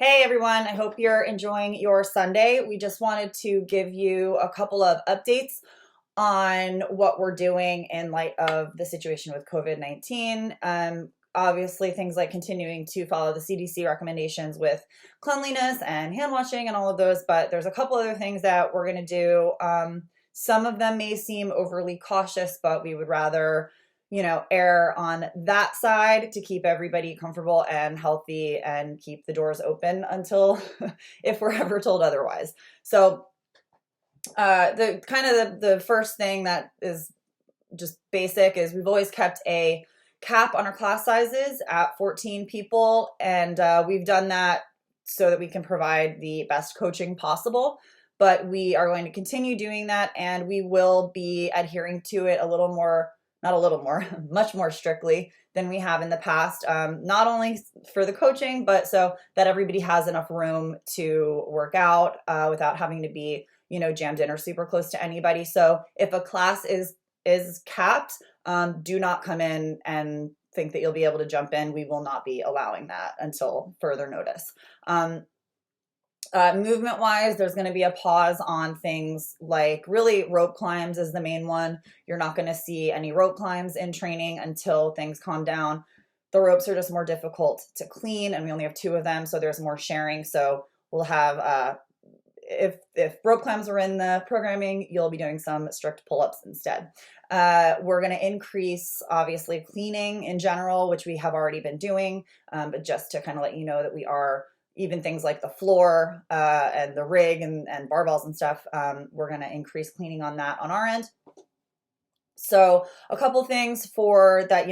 Hey everyone, I hope you're enjoying your Sunday. We just wanted to give you a couple of updates on what we're doing in light of the situation with COVID-19. Obviously, things like continuing to follow the CDC recommendations with cleanliness and hand washing and all of those, but there's a couple other things that we're going to do. Some of them may seem overly cautious, but we would rather err on that side to keep everybody comfortable and healthy and keep the doors open until if we're ever told otherwise. So the first thing that is just basic is we've always kept a cap on our class sizes at 14 people, and we've done that so that we can provide the best coaching possible. But we are going to continue doing that, and we will be adhering to it a little more, not a little more, much more strictly than we have in the past, not only for the coaching, but so that everybody has enough room to work out without having to be jammed in or super close to anybody. So if a class is capped, do not come in and think that you'll be able to jump in. We will not be allowing that until further notice. Movement wise, there's going to be a pause on things like really rope climbs is the main one. You're not going to see any rope climbs in training until things calm down. The ropes are just more difficult to clean, and we only have 2 of them, so there's more sharing. So we'll have if rope climbs were in the programming, you'll be doing some strict pull-ups instead. We're going to increase, obviously, cleaning in general, which we have already been doing, but just to kind of let you know that we are, even things like the floor and the rig and barbells and stuff, we're going to increase cleaning on that on our end. So a couple things for that,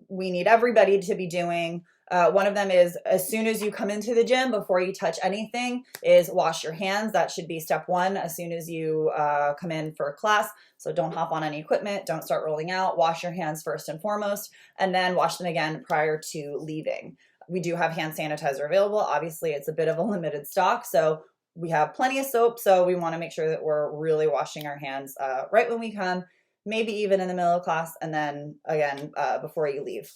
we need everybody to be doing. One of them is as soon as you come into the gym, before you touch anything, is wash your hands. That should be step 1 as soon as you come in for a class. So don't hop on any equipment. Don't start rolling out. Wash your hands first and foremost, and then wash them again prior to leaving. We do have hand sanitizer available. Obviously, it's a bit of a limited stock, so we have plenty of soap. So we want to make sure that we're really washing our hands right when we come, maybe even in the middle of class, and then again before you leave.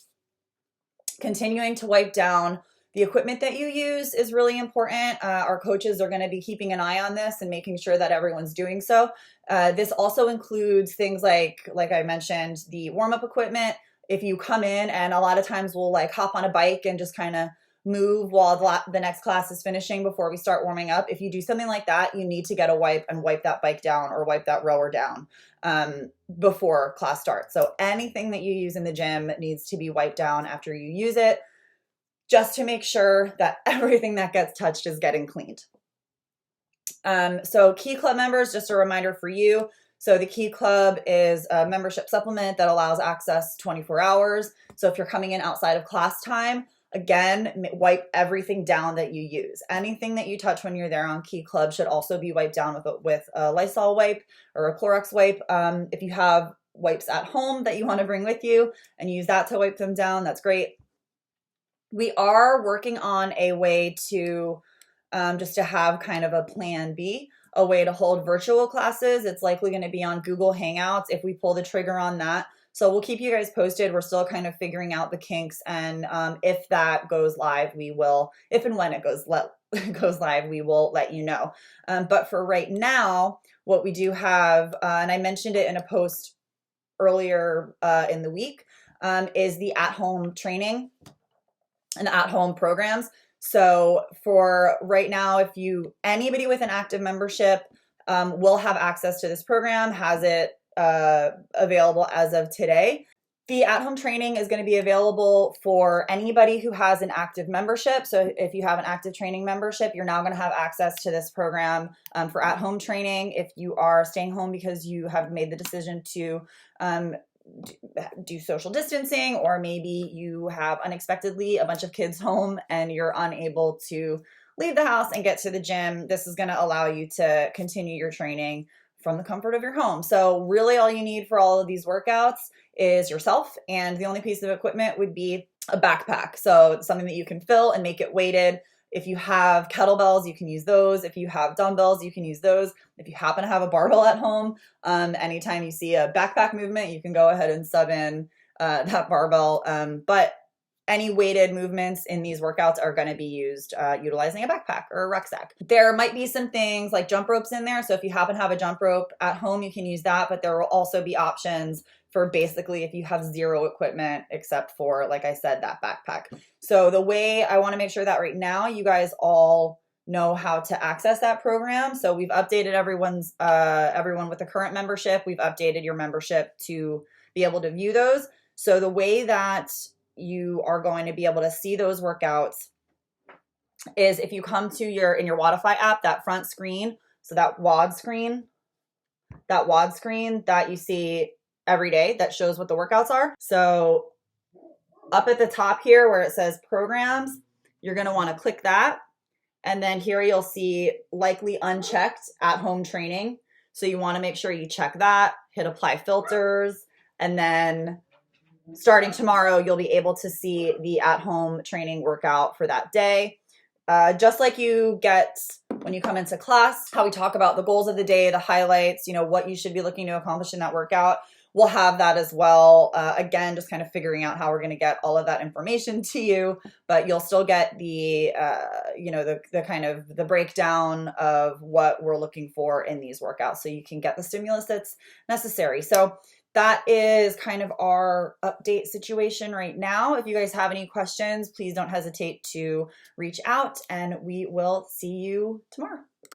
Continuing to wipe down the equipment that you use is really important. Our coaches are going to be keeping an eye on this and making sure that everyone's doing so. This also includes things like I mentioned, the warm-up equipment. If you come in, and a lot of times we'll hop on a bike and just kind of move while the next class is finishing before we start warming up. If you do something like that, you need to get a wipe and wipe that bike down or wipe that rower down before class starts. So anything that you use in the gym needs to be wiped down after you use it, just to make sure that everything that gets touched is getting cleaned. So Key Club members, just a reminder for you. So the Key Club is a membership supplement that allows access 24 hours. So if you're coming in outside of class time, again, wipe everything down that you use. Anything that you touch when you're there on Key Club should also be wiped down with a Lysol wipe or a Clorox wipe. If you have wipes at home that you want to bring with you and use that to wipe them down, that's great. We are working on a way to just to have kind of a plan B, a way to hold virtual classes. It's likely going to be on Google Hangouts if we pull the trigger on that. So we'll keep you guys posted. We're still kind of figuring out the kinks, and if that goes live, we will, if and when it goes live, we will let you know. But for right now, what we do have, and I mentioned it in a post earlier in the week, is the at-home training and at-home programs. So for right now, if anybody with an active membership will have access to this program, has it available as of today. The at-home training is going to be available for anybody who has an active membership. So if you have an active training membership, you're now going to have access to this program for at-home training. If you are staying home because you have made the decision to do social distancing, or maybe you have unexpectedly a bunch of kids home and you're unable to leave the house and get to the gym, this is going to allow you to continue your training from the comfort of your home. So really all you need for all of these workouts is yourself, and the only piece of equipment would be a backpack. So something that you can fill and make it weighted. If you have kettlebells, you can use those. If you have dumbbells, you can use those. If you happen to have a barbell at home, anytime you see a backpack movement, you can go ahead and sub in that barbell. But any weighted movements in these workouts are going to be used utilizing a backpack or a rucksack. There might be some things like jump ropes in there. So if you happen to have a jump rope at home, you can use that, but there will also be options for basically if you have zero equipment except for, like I said, that backpack. So the way I want to make sure that right now you guys all know how to access that program. So we've updated everyone with the current membership. We've updated your membership to be able to view those. So the way that you are going to be able to see those workouts is if you come to in your Wodify app, that front screen, so that WOD screen that you see every day that shows what the workouts are. So up at the top here where it says programs, you're going to want to click that. And then here you'll see likely unchecked at home training. So you want to make sure you check that, hit apply filters, and then starting tomorrow, you'll be able to see the at-home training workout for that day. Just like you get when you come into class, how we talk about the goals of the day, the highlights, what you should be looking to accomplish in that workout. We'll have that as well. Again, just kind of figuring out how we're going to get all of that information to you, but you'll still get the kind of the breakdown of what we're looking for in these workouts so you can get the stimulus that's necessary. So that is kind of our update situation right now. If you guys have any questions, please don't hesitate to reach out and we will see you tomorrow.